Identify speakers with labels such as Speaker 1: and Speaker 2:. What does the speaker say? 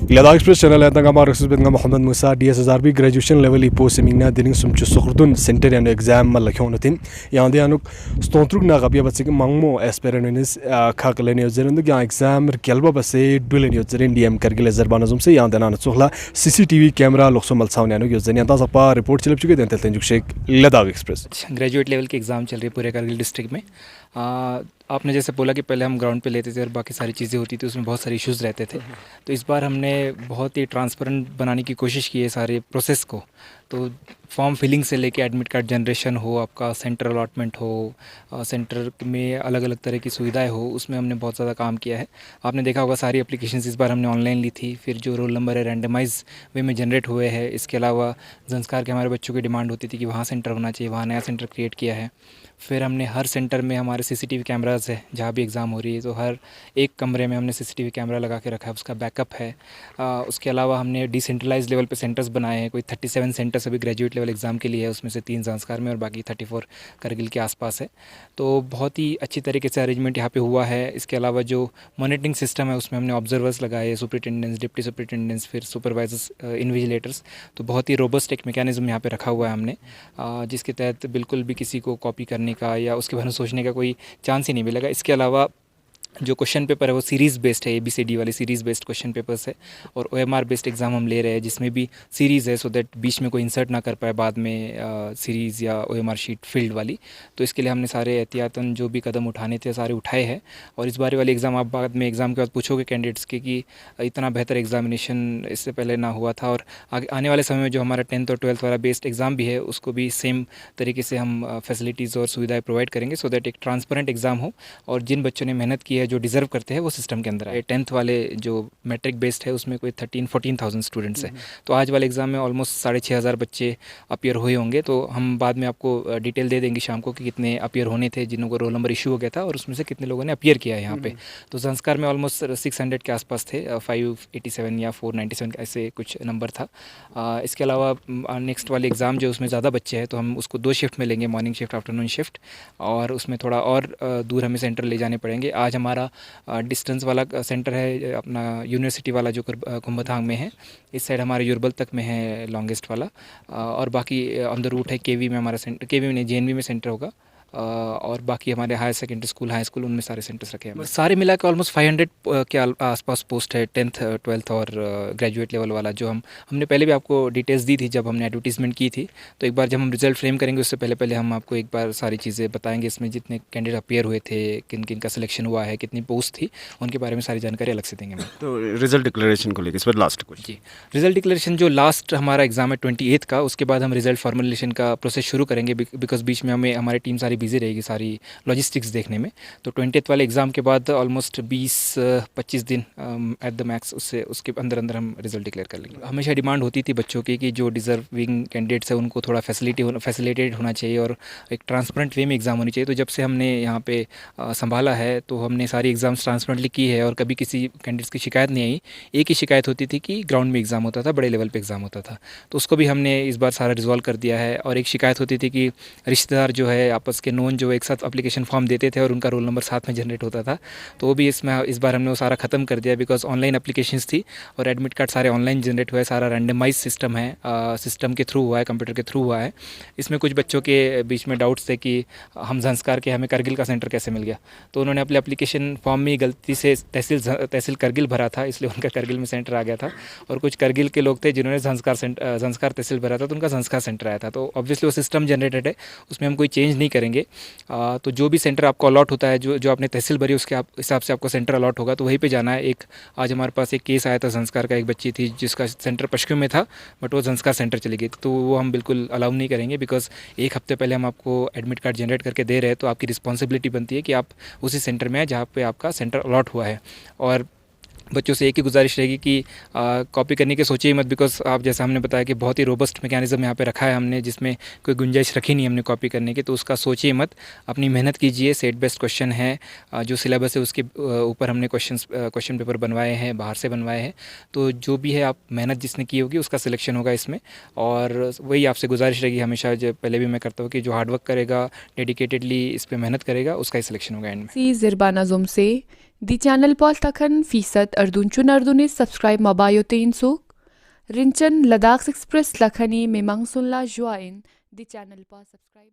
Speaker 1: Lada Express channel at Nagama Rasus Benga Muhammad Musa DSSRB graduation level ipo semina dening sumchu sukhurdun center and exam malakhonutin yande anuk stontruk na gabya batsik mangmo aspirants khakleni uzerendu ya exam kelba base dulen uzerin DM Kargil Azerbanazum se yande na tsukhla CCTV camera lokso malsawn anuk uzerin anta sapa report chilip chuke den telten juk Sheikh Lada Express
Speaker 2: graduate level की exam चल रही है पूरे Kargil district में। आपने जैसे बोला कि पहले हम ग्राउंड पे लेते थे और बाकी सारी चीज़ें होती थी, उसमें बहुत सारे इश्यूज़ रहते थे। तो इस बार हमने बहुत ही ट्रांसपेरेंट बनाने की कोशिश की है सारे प्रोसेस को। तो फॉर्म फिलिंग से लेके एडमिट कार्ड जनरेशन हो, आपका सेंटर अलॉटमेंट हो, सेंटर में अलग अलग तरह की सुविधाएं हो, उसमें हमने बहुत ज़्यादा काम किया है। आपने देखा होगा सारी एप्लीकेशंस इस बार हमने ऑनलाइन ली थी। फिर जो रोल नंबर है रैंडमाइज वे में जनरेट हुए हैं। इसके अलावा संस्कार के हमारे बच्चों की डिमांड होती थी कि वहाँ सेंटर होना चाहिए, वहाँ नया सेंटर क्रिएट किया है। फिर हमने हर सेंटर में हमारे CCTV कैमराज़ है, जहाँ भी एग्ज़ाम हो रही है तो हर एक कमरे में हमने CCTV कैमरा लगा के रखा है, उसका बैकअप है। उसके अलावा हमने डिसेंट्रलाइज लेवल पे सेंटर्स बनाए हैं। कोई 37 सेंटर्स अभी ग्रेजुएट लेवल एग्ज़ाम के लिए है, उसमें से 3 संस्कार में और बाकी 34 करगिल के आसपास है। तो बहुत ही अच्छी तरीके से अरेंजमेंट यहाँ पे हुआ है। इसके अलावा जो मॉनिटरिंग सिस्टम है उसमें हमने ऑब्जर्वर्स लगाए, सुपरिटेंडेंट्स, डिप्टी सुपरिटेंडेंट्स, फिर सुपरवाइजर्स, इन्विजिलेटर्स। तो बहुत ही रोबस्ट एक मैकेनिज्म यहाँ पे रखा हुआ है हमने, जिसके तहत बिल्कुल भी किसी को कॉपी करने का या उसके बारे में सोचने का कोई चांस ही नहीं मिलेगा। इसके अलावा जो क्वेश्चन पेपर है वो सीरीज़ बेस्ड है, ABCD वाले सीरीज़ बेस्ड क्वेश्चन पेपर्स है। और OMR बेस्ड एग्ज़ाम हम ले रहे हैं, जिसमें भी सीरीज़ है, सो दैट बीच में कोई इंसर्ट ना कर पाए बाद में सीरीज़ या OMR शीट फील्ड वाली। तो इसके लिए हमने सारे एहतियातन जो भी कदम उठाने थे सारे उठाए हैं। और इस बार वाले एग्ज़ाम आप बाद में एग्ज़ाम के बाद पूछोगे कैंडिडेट्स के कि इतना बेहतर एग्जामिनेशन इससे पहले ना हुआ था। और आगे आने वाले समय में जो हमारा 10th और 12th वाला बेस्ड एग्ज़ाम भी है उसको भी सेम तरीके से हम फैसिलिटीज़ और सुविधाएँ प्रोवाइड करेंगे, सो दैट एक ट्रांसपेरेंट एग्ज़ाम हो और जिन बच्चों ने मेहनत की है, जो डिज़र्व करते हैं, वो सिस्टम के अंदर आए। 10th वाले जो मैट्रिक बेस्ड है उसमें कोई 13-14,000 स्टूडेंट्स है। तो आज वाले एग्ज़ाम में ऑलमोस्ट 6,500 बच्चे अपियर हुए होंगे। तो हम बाद में आपको डिटेल दे देंगे शाम को कि कितने अपियर होने थे, जिन्हों को रोल नंबर इशू हो गया था, और उसमें से कितने लोगों ने अपियर किया है यहाँ पे। तो संस्कार में ऑलमोस्ट 600 के आसपास थे, 587 या 497 ऐसे कुछ नंबर था। इसके अलावा नेक्स्ट वाले एग्ज़ाम जो उसमें ज़्यादा बच्चे हैं तो हम उसको 2 शिफ्ट में लेंगे, मॉर्निंग शिफ्ट, आफ्टरनून शिफ्ट। और उसमें थोड़ा और दूर हमें सेंटर ले जाने पड़ेंगे। आज हमारा डिस्टेंस वाला सेंटर है अपना यूनिवर्सिटी वाला जो कुंभथांग में है। इस साइड हमारे युरबल तक में है लॉन्गेस्ट वाला। और बाकी ऑन द रूट है KV में हमारा सेंटर, KV में नहीं, JNV में सेंटर होगा। और बाकी हमारे higher secondary school, high school, उनमें सारे सेंटर्स रखे हैं। सारे मिला के ऑलमोस्ट 500 के आसपास पोस्ट है 10th 12th और ग्रेजुएट लेवल वाला। जो हमने पहले भी आपको डिटेल्स दी थी जब हमने एडवर्टीजमेंट की थी। तो एक बार जब हम रिजल्ट फ्रेम करेंगे उससे पहले हम आपको एक बार सारी चीज़ें बताएंगे। इसमें जितने कैंडिडेट अपियर हुए थे, किन किन का सिलेक्शन हुआ है, कितनी पोस्ट थी, उनके बारे में सारी जानकारी अलग से देंगे हम।
Speaker 1: तो रिजल्ट डिक्लेरेशन को लेकर इस पर लास्ट क्वेश्चन
Speaker 2: जी, रिजल्ट डिक्लेरेशन जो लास्ट हमारा एग्जाम है 28th का, उसके बाद हम रिजल्ट फॉर्मुलेशन का प्रोसेस शुरू करेंगे। बिकॉज बीच में हमारी टीम सारी बिजी रहेगी सारी लॉजिस्टिक्स देखने में। तो 20th वाले एग्ज़ाम के बाद ऑलमोस्ट 20-25 दिन एट द मैक्स उसके अंदर हम रिजल्ट डिक्लेयर कर लेंगे। हमेशा डिमांड होती थी बच्चों की कि जो डिजर्विंग कैंडिडेट्स हैं उनको थोड़ा फैसिलिटेटेड होना चाहिए और एक ट्रांसपेरेंट वे में एग्ज़ाम होनी चाहिए। तो जब से हमने यहाँ पे संभाला है तो हमने सारी एग्ज़ाम्स ट्रांसपेरेंटली की है और कभी किसी कैंडिडेट्स की शिकायत नहीं आई। एक ही शिकायत होती थी कि ग्राउंड में एग्ज़ाम होता था, बड़े लेवल पे एग्ज़ाम होता था। तो उसको भी हमने इस बार सारा रिजॉल्व कर दिया है। और एक शिकायत होती थी कि रिश्तेदार जो है आपस के नोन जो एक साथ एप्लीकेशन फॉर्म देते थे और उनका रोल नंबर साथ में जनरेट होता था। तो वो भी इस बार हमने वो सारा ख़त्म कर दिया, बिकॉज ऑनलाइन एप्लीकेशंस थी और एडमिट कार्ड सारे ऑनलाइन जनरेट हुआ है। सारा रैंडमाइज सिस्टम है, सिस्टम के थ्रू हुआ है, कंप्यूटर के थ्रू हुआ है। इसमें कुछ बच्चों के बीच में डाउट्स थे कि हम संस्कार के, हमें करगिल का सेंटर कैसे मिल गया। तो उन्होंने अपने एप्लीकेशन फॉर्म में गलती से तहसील करगिल भरा था, इसलिए उनका करगिल में सेंटर आ गया था। और कुछ करगिल के लोग थे जिन्होंने संस्कार तहसील भरा था, तो उनका संस्कार सेंटर आया था। तो ऑब्वियसली वो सिस्टम जनरेटेड है, उसमें हम कोई चेंज नहीं करेंगे। तो जो भी सेंटर आपको अलॉट होता है, जो आपने तहसील भरी उसके हिसाब से आपको सेंटर अलॉट होगा, तो वहीं पे जाना है। आज हमारे पास एक केस आया था संस्कार का, एक बच्ची थी जिसका सेंटर पश्चिम में था बट वो संस्कार सेंटर चली गई। तो वो हम बिल्कुल अलाउ नहीं करेंगे, बिकॉज एक हफ्ते पहले हम आपको एडमिट कार्ड जनरेट करके दे रहे हैं। तो आपकी रिस्पॉन्सिबिलिटी बनती है कि आप उसी सेंटर में आए जहाँ पे आपका सेंटर अलॉट हुआ है। और बच्चों से एक ही गुजारिश रहेगी कि कॉपी करने की सोचिए मत, बिकॉज आप जैसा हमने बताया कि बहुत ही रोबस्ट मैकेनिज्म यहाँ पे रखा है हमने, जिसमें कोई गुंजाइश रखी नहीं हमने कॉपी करने की। तो उसका सोचिए मत, अपनी मेहनत कीजिए। सेट बेस्ड क्वेश्चन है, जो सिलेबस है उसके ऊपर हमने क्वेश्चन पेपर बनवाए हैं, बाहर से बनवाए हैं। तो जो भी है आप मेहनत जिसने की होगी उसका सिलेक्शन होगा इसमें। और वही आपसे गुजारिश रहेगी हमेशा, जो पहले भी मैं करता हूँ, कि जो हार्डवर्क करेगा, डेडिकेटेडली इस पर मेहनत करेगा, उसका ही सिलेक्शन होगा एंड में।
Speaker 3: ज़रबाना जुम से दी चैनल पॉल तखन फीसद अर्दुन चुन अर्दुन सब्सक्राइब मबायो तीन सुक रिंचन लद्दाख एक्सप्रेस लखनी में मंगसुनला जुआइन दी चैनल पॉल सब्सक्राइब